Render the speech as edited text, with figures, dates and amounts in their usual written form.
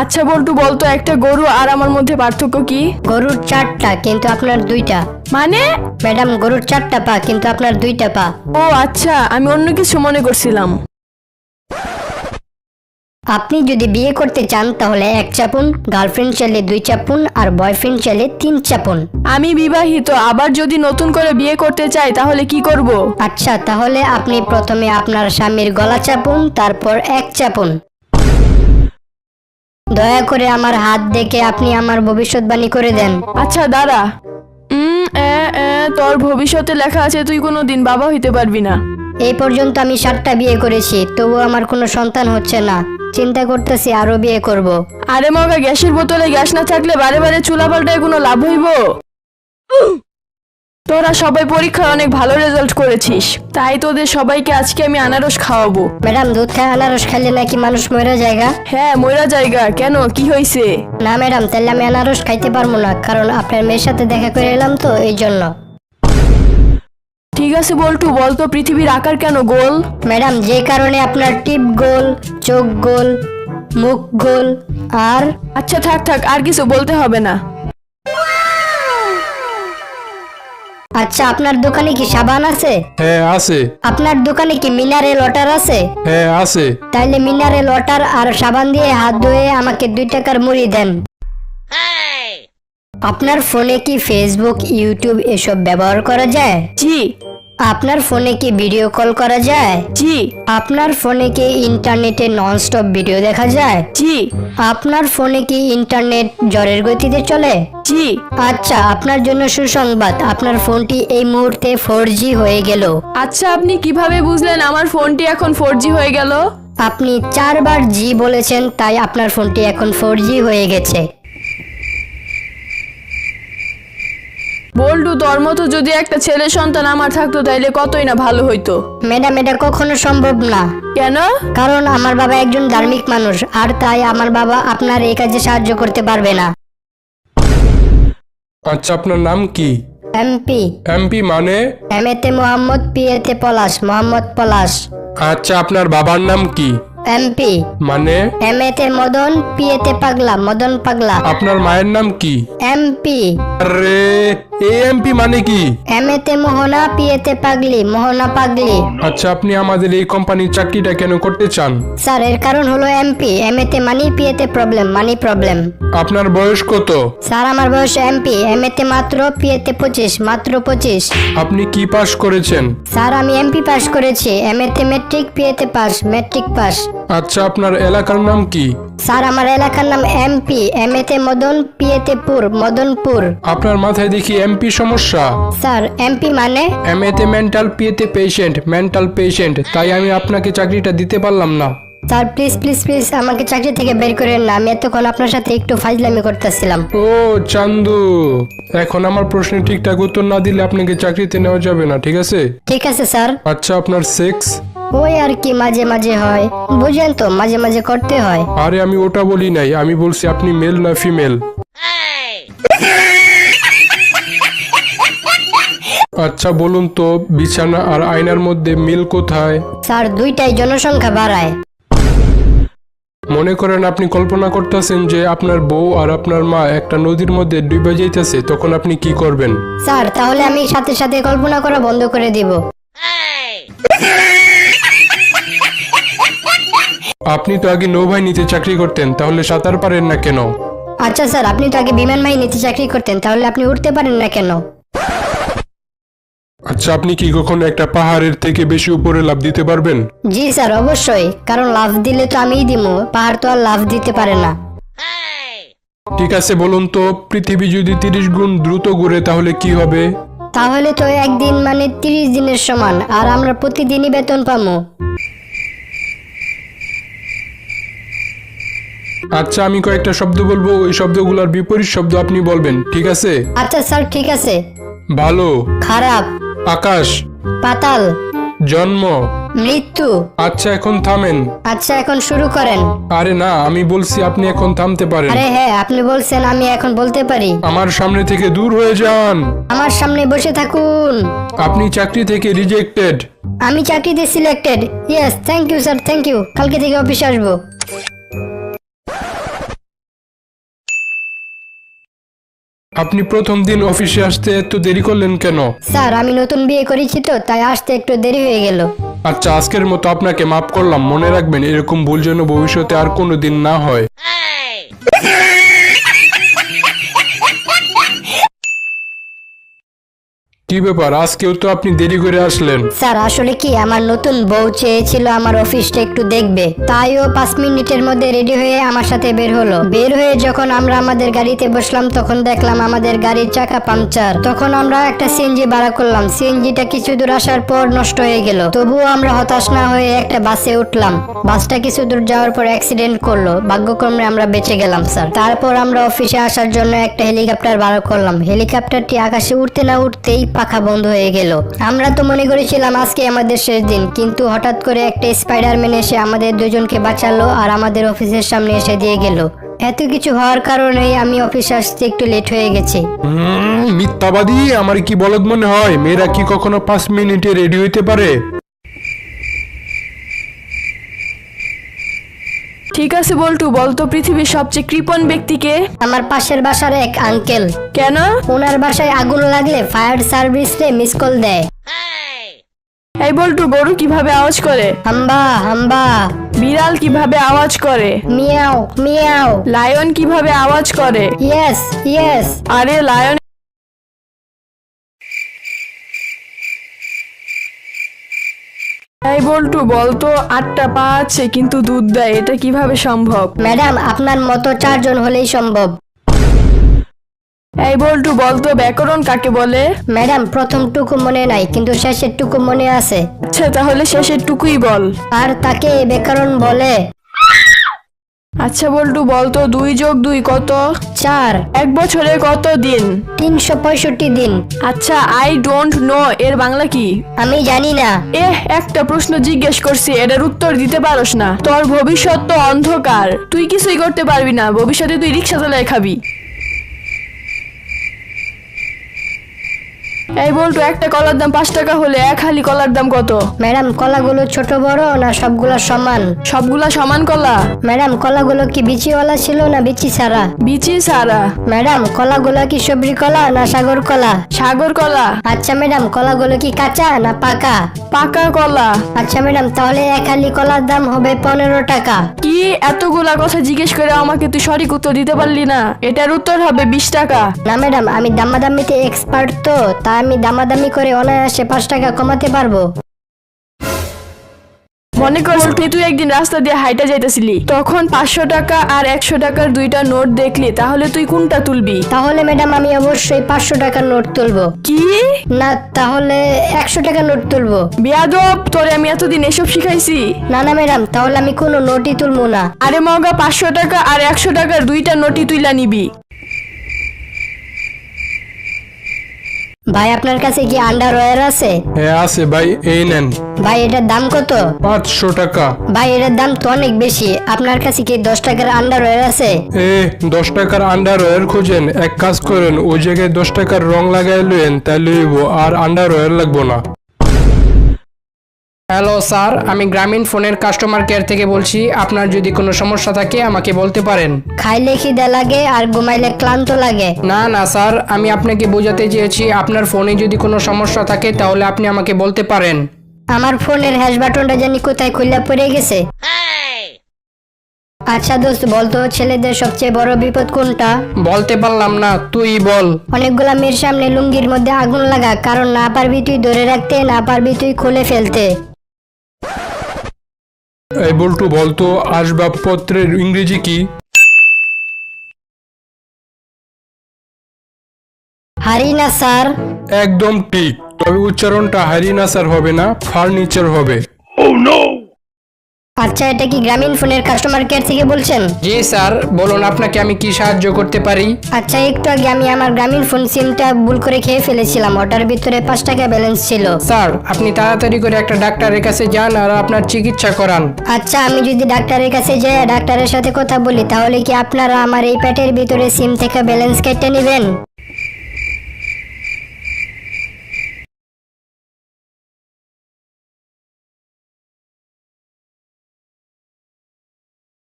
আচ্ছা বল্টু বলতো, একটা গরু আর আমার মধ্যে পার্থক্য কি? গরুর 4টা কিন্তু আপনার 2টা। মানে? ম্যাডাম, গরুর 4টা পা কিন্তু আপনার 2টা পা। ও আচ্ছা, আমি অন্য কিছু মনে করছিলাম। আপনি যদি বিয়ে করতে চান তাহলে 1 চাপুন, গার্লফ্রেন্ড চাইলে 2 চাপুন, আর বয়ফ্রেন্ড চাইলে 3 চাপুন। আমি বিবাহিত, আবার যদি নতুন করে বিয়ে করতে চাই তাহলে কি করব? আচ্ছা, তাহলে আপনি প্রথমে আপনার স্বামীর গলা চাপুন, তারপর 1 চাপুন। দয়া করে আমার হাত দেখে আপনি আমার ভবিষ্যৎবাণী করে দেন। আচ্ছা দাঁড়া। তোর ভবিষ্যতে লেখা আছে তুই কোনোদিন বাবা হইতে পারবি না। এই পর্যন্ত আমি 7টা বিয়ে করেছি, তবু আমার কোনো সন্তান হচ্ছে না। চিন্তা করতেছি আরো বিয়ে করব। আরে মগা, গ্যাসের বোতলে গ্যাস না থাকলে বারে বারে চুলা পাল্টায় কোনো লাভ হইব? তোরা সবাই পরীক্ষায় অনেক ভালো রেজাল্ট করেছিস, তাই তোদের সবাইকে আজকে আমি আনারস খাওয়াবো। ম্যাডাম, দুধ খায় আনারস খাইলে নাকি মানুষ মরে যায়গা? হ্যাঁ, ময়রা জায়গা। কেন, কি হয়েছে? না ম্যাডাম, তাহলে আমি আনারস খাইতে পারবো না, কারণ আপনার মেয়ের সাথে দেখা করে এলাম তো এই জন্য। ঠিক আছে বল্টু, বলতো পৃথিবীর আকার কেন গোল? ম্যাডাম, যে কারণে আপনার টিপ গোল, চোখ গোল, মুখ গোল, আর আচ্ছা থাক থাক, আর কিছু বলতে হবে না। আচ্ছা, আপনার দোকানে কি সাবান আছে? হ্যাঁ আছে। আপনার দোকানে কি মিনারেল ওয়াটার আছে? হ্যাঁ আছে। তাইলে মিনারেল ওয়াটার আর সাবান দিয়ে হাত ধুয়ে আমাকে 2 টাকার মুড়ি দেন। আপনার ফোনে কি ফেসবুক, ইউটিউব এসব ব্যবহার করা যায়? জি। আপনার ফোনে কি ভিডিও কল করা যায়? জি। আপনার ফোনে কি ইন্টারনেটে ননস্টপ ভিডিও দেখা যায়? জি। আপনার ফোনে কি ইন্টারনেট ঝড়ের গতিতে চলে? জি। আচ্ছা, আপনার জন্য সুসংবাদ, আপনার ফোনটি এই মুহূর্তে 4G হয়ে গেল। আচ্ছা, আপনি কিভাবে বুঝলেন আমার ফোনটি এখন 4G হয়ে গেল? আপনি 4 বার জি বলেছেন, তাই আপনার ফোনটি এখন 4G হয়ে গেছে। বল্টু, তোর মতো যদি একটা ছেলে সন্তান আমার থাকতো তাইলে কতই না ভালো হইতো। ম্যাডাম, এটা কখনো সম্ভব না। কেন? কারণ আমার বাবা একজন ধার্মিক মানুষ, আর তাই আমার বাবা আপনার এই কাজে সাহায্য করতে পারবে না। আচ্ছা, আপনার নাম কি? এমপি। এমপি মানে? এমএতে মোহাম্মদ, পিএতে পলাশ, মোহাম্মদ পলাশ। আচ্ছা, আপনার বাবার নাম কি? এমপি মানে? এমএতে মদন, পিএতে পাগলা, মদন পাগলা। আপনার মায়ের নাম কি? এমপি। আরে, এমপি মানে কি? এমএতে মোহনা, পিএতে পাগলি, মোহনা পাগলি। আচ্ছা, আপনি আমাদের এই কোম্পানির চাকরিটা কেন করতে চান? স্যার, এর কারণ হলো এমপি। এমএতে মানি, পিএতে প্রবলেম, মানি প্রবলেম। আপনার বয়স কত? স্যার, আমার বয়স এমপি, এমএতে মাত্র, পিএতে 25, মাত্র 25। আপনি কি পাস করেছেন? স্যার, আমি এমপি পাস করেছি, এমএতে মেট্রিক, পিএতে পাস, মেট্রিক পাস। আচ্ছা, আপনার এলাকার নাম কি? স্যার, আমার এলাকার নাম এমপি, এমএতে মদন, পিএতে পুর, মদনপুর। আপনার মাথায় দেখি এমপি সমস্যা। স্যার, এমপি মানে? এমএতে মেন্টাল, পিএতে পেশেন্ট, মেন্টাল পেশেন্ট, তাই আমি আপনাকে চাকরিটা দিতে পারলাম না। স্যার, প্লিজ প্লিজ প্লিজ আমাকে চাকরি থেকে বের করেন না, আমি এতক্ষণ আপনার সাথে একটু ফাজলামি করতেছিলাম। ও চান্দু, এখন আমার প্রশ্নের ঠিকঠাক উত্তর না দিলে আপনাকে চাকরিতে নেওয়া যাবে না, ঠিক আছে? ঠিক আছে স্যার। আচ্ছা, আপনার সেক্স? ওই আর কি, মাঝে মাঝে হয়, বুঝেন তো, মাঝে মাঝে করতে হয়। আরে, আমি ওটা বলি নাই, আমি বলছি আপনি মেল না ফিমেল। আচ্ছা বলুন তো, বিছানা আর আয়নার মধ্যে মিল কোথায়? স্যার, দুইটাই জনসংখ্যা বাড়ায়। মনে করেন আপনি কল্পনা করতেছেন যে আপনার বউ আর আপনার মা একটা নদীর মধ্যে ডুবে যাইতেছে, তখন আপনি কি করবেন? স্যার, তাহলে আমি সাথে সাথে কল্পনা করা বন্ধ করে দিব। আপনি তো আগে নৌবাহিনীতে চাকরি করতেন, তাহলে সাঁতার পারেন না কেন? আচ্ছা স্যার, আপনি তো আগে বিমান বাহিনীতে চাকরি করতেন, তাহলে আপনি উঠতে পারেন না কেন? আচ্ছা, আপনি কি কখনো একটা পাহাড়ের থেকে বেশি উপরে লাফ দিতে পারবেন? জি স্যার, অবশ্যই, কারণ লাফ দিলে তো আমিই দিমু, পাহাড় তো আর লাফ দিতে পারে না। ঠিক আছে, বলুন তো, পৃথিবী যদি 30 গুণ দ্রুত ঘুরে তাহলে কি হবে? তাহলে তো একদিন মানে 30 দিনের সমান, আর আমরা প্রতিদিনই বেতন পামু। আচ্ছা, আমি কয়েকটা শব্দ বলবো, ওই শব্দগুলোর বিপরীত শব্দ আপনি বলবেন, ঠিক আছে? আচ্ছা স্যার, ঠিক আছে। ভালো, খারাপ, আকাশ, পাতাল, জন্ম। মৃত্যু। আচ্ছা, এখন থামেন। আচ্ছা, এখন শুরু করেন। আরে না, আমি বলছি আপনি এখন থামতে পারেন। আরে হ্যাঁ, আপনি বলছেন, আমি এখন বলতে পারি। আমার সামনে থেকে দূর হয়ে যান। আমার সামনে বসে থাকুন। আপনি চাকরি থেকে রিজেক্টেড। আমি চাকরিতে selected. Yes, thank you sir, thank you. কালকে থেকে অফিসে আসবো। আপনি প্রথম দিন অফিসে আসতে এত দেরি করলেন কেন? স্যার আমি নতুন বিয়ে করেছি তো তাই আসতে একটু দেরি হয়ে গেল। আচ্ছা, আজকের মতো আপনাকে মাফ করলাম। মনে রাখবেন এরকম ভুল যেন ভবিষ্যতে আর কোনো দিন না হয়। কি ব্যাপার, আজকেও তো আপনি দেরি করে আসলেন? স্যার আসলে কি আমার নতুন বউ চেয়েছিল আমার অফিসটা একটু দেখবে, তাই ও 5 মিনিটের মধ্যে রেডি হয়ে আমার সাথে বের হলো। বের হয়ে যখন আমরা আমাদের গাড়িতে বসলাম তখন দেখলাম আমাদের গাড়ির চাকা পাংচার। তখন আমরা একটা সিএনজি ভাড়া করলাম। সিএনজিটা কিছু দূর আসার পর নষ্ট হয়ে গেল। তবুও আমরা হতাশ না হয়ে একটা বাসে উঠলাম। বাসটা কিছু দূর যাওয়ার পর অ্যাক্সিডেন্ট করলো। ভাগ্যক্রমে আমরা বেঁচে গেলাম স্যার। তারপর আমরা অফিসে আসার জন্য একটা হেলিকপ্টার ভাড়া করলাম। হেলিকপ্টারটি আকাশে উঠতে না উঠতেই পাখা বন্ধ হয়ে গেল। আমরা তো মনে করেছিলাম আজকে আমাদের শেষ দিন, কিন্তু হঠাৎ করে একটা স্পাইডারম্যান এসে আমাদের দুজনকে বাঁচালো আর আমাদের অফিসের সামনে এসে দিয়ে গেল। এত কিছু হওয়ার কারণেই আমি অফিসে আসতে একটু লেট হয়ে গেছি। মিথ্যাবাদী! আমার কি বলদ মনে হয়? মেয়েরা কি কখনো 5 মিনিটে রেডি হইতে পারে? ঠিক আছে বল্টু, বলতো পৃথিবীর সবচেয়ে কৃপণ ব্যক্তিকে? আমার পাশের বাসার এক আঙ্কেল। কেন? ওনার বাসায় আগুন লাগলে ফায়ার সার্ভিস রে মিস কল দেয়। এই বল্টু, গরু কিভাবে আওয়াজ করে? হাম্বা হাম্বা। বিড়াল কিভাবে আওয়াজ করে? Miao Miao. লায়ন কিভাবে আওয়াজ করে? Yes yes. আরে লায়ন। এই বল্টু, বলতো 8টা পা আছে কিন্তু দুধ দেয়, এটা কিভাবে সম্ভব? ম্যাডাম আপনার মতো 4 জন হলেই সম্ভব। এই বল্টু, বলতো ব্যাকরণ কাকে বলে? ম্যাডাম প্রথমটুকু মনে নাই কিন্তু শেষের টুকু মনে আছে। আচ্ছা তাহলে শেষের টুকুই বল। আর তাকে ব্যাকরণ বলে। আচ্ছা বল্টু, বলতো 2 + 2 কত? 4। এক বছরে কত দিন? 365 দিন। আচ্ছা, আই ডোন্ট নো এর বাংলা কি? আমি জানি না। একটা প্রশ্ন জিজ্ঞেস করছি, এটার উত্তর দিতে পারোস না? তোর ভবিষ্যৎ তো অন্ধকার, তুই কিছুই করতে পারবি না। ভবিষ্যতে তুই রিক্সা চালায় খাবি। এই বল্টু, একটা কলার দাম 5 টাকা হলে এক হালি কলার দাম কত? ম্যাডাম কলাগুলো ছোট বড় না সবগুলো সমান? সবগুলা সমান কলা। ম্যাডাম কলাগুলো কি বিচিওয়ালা ছিল না বিচি ছাড়া? বিচি সারা। ম্যাডাম কলাগুলো কি সবজি কলা না সাগর কলা? সাগর কলা। আচ্ছা ম্যাডাম কলাগুলো কি কাঁচা না পাকা? পাকা কলা। আচ্ছা ম্যাডাম তাহলে এক হালি কলার দাম হবে 15 টাকা। কি এতগুলা কথা জিজ্ঞেস করে আমাকে তুই সঠিক উত্তর দিতে পারলি না? এটার উত্তর হবে 20 টাকা। না ম্যাডাম আমি দামাদামিতে এক্সপার্ট তো, তাই আমি দামাদামি করে অনায়াসে 5 টাকা কমাতে পারবো। মনে কর তুই একদিন রাস্তা দিয়ে হাইটা যাইতেছিলি, তখন 500 টাকা আর 100 টাকার 2টা নোট দেখলি, তাহলে তুই কোনটা তুলবি? তাহলে ম্যাডাম আমি অবশ্যই 500 টাকার নোট তুলবো। কি? না তাহলে 100 টাকার নোট তুলবো। বেয়াদব, তোরে আমি এতদিন এসব শিখাইছি? না না ম্যাডাম তাহলে আমি কোনো নোটই তুলবো না। আরে মগা, 500 টাকা আর 100 টাকার 2টা নোটই তুইলা নিবি। ভাই আপনার কাছে কি আন্ডারওয়্যার আছে? হ্যাঁ আছে ভাই, এই নেন। ভাই এটার দাম কত? 500 টাকা। ভাই এটার দাম তো অনেক বেশি। আপনার কাছে কি 10 টাকার আন্ডারওয়্যার আছে? 10 টাকার আন্ডারওয়্যার খোঁজেন? এক কাজ করেন, ওই জায়গায় 10 টাকার রং লাগাই লইন, তাই লইব, আর আন্ডারওয়্যার লাগবো না। হ্যালো স্যার, আমি গ্রামীণ ফোনের কাস্টমার কেয়ার থেকে বলছি। আপনার যদি কোনো সমস্যা থাকে আমাকে বলতে পারেন। খাইলে খিদে লাগে আর ঘুমাইলে ক্লান্ত লাগে। না না স্যার, আমি আপনাকে বোঝাতে চেয়েছি আপনার ফোনে যদি কোনো সমস্যা থাকে তাহলে আপনি আমাকে বলতে পারেন। আমার ফোনের হ্যাশ বাটনটা জানি কোথায় খুলে পড়ে গেছে। আচ্ছা দোস্ত বলতো ছেলেদের সবচেয়ে বড় বিপদ কোনটা? বলতে পারলাম না, তুই বল। অনেকগুলা মেয়ের সামনে লুঙ্গির মধ্যে আগুন লাগা, কারণ না পারবি তুই ধরে রাখতে, না পারবি তুই খুলে ফেলতে। এই বল্টু, বলতো আসবাবপত্রের ইংরেজি কি? হারিনা স্যার। একদম ঠিক, তবে উচ্চারণটা হারিনাসার হবে না, ফার্নিচার হবে। আচ্ছা এটা কি গ্রামীণ ফোনের কাস্টমার কেয়ার থেকে বলছেন? জি স্যার, বলুন আপনাকে আমি কি সাহায্য করতে পারি। আচ্ছা একটু আগে আমি আমার গ্রামীণ ফোন সিমটা ভুল করে খেয়ে ফেলেছিলাম, ওটার ভিতরে 5 টাকা ব্যালেন্স ছিল। স্যার আপনি তাড়াতাড়ি করে একটা ডাক্তারের কাছে যান আর আপনার চিকিৎসা করান। আচ্ছা আমি যদি ডাক্তারের কাছে যাই ডাক্তারের সাথে কথা বলি, তাহলে কি আপনারা আমার এই পেটের ভিতরে সিম থেকে ব্যালেন্স কেটে নেবেন?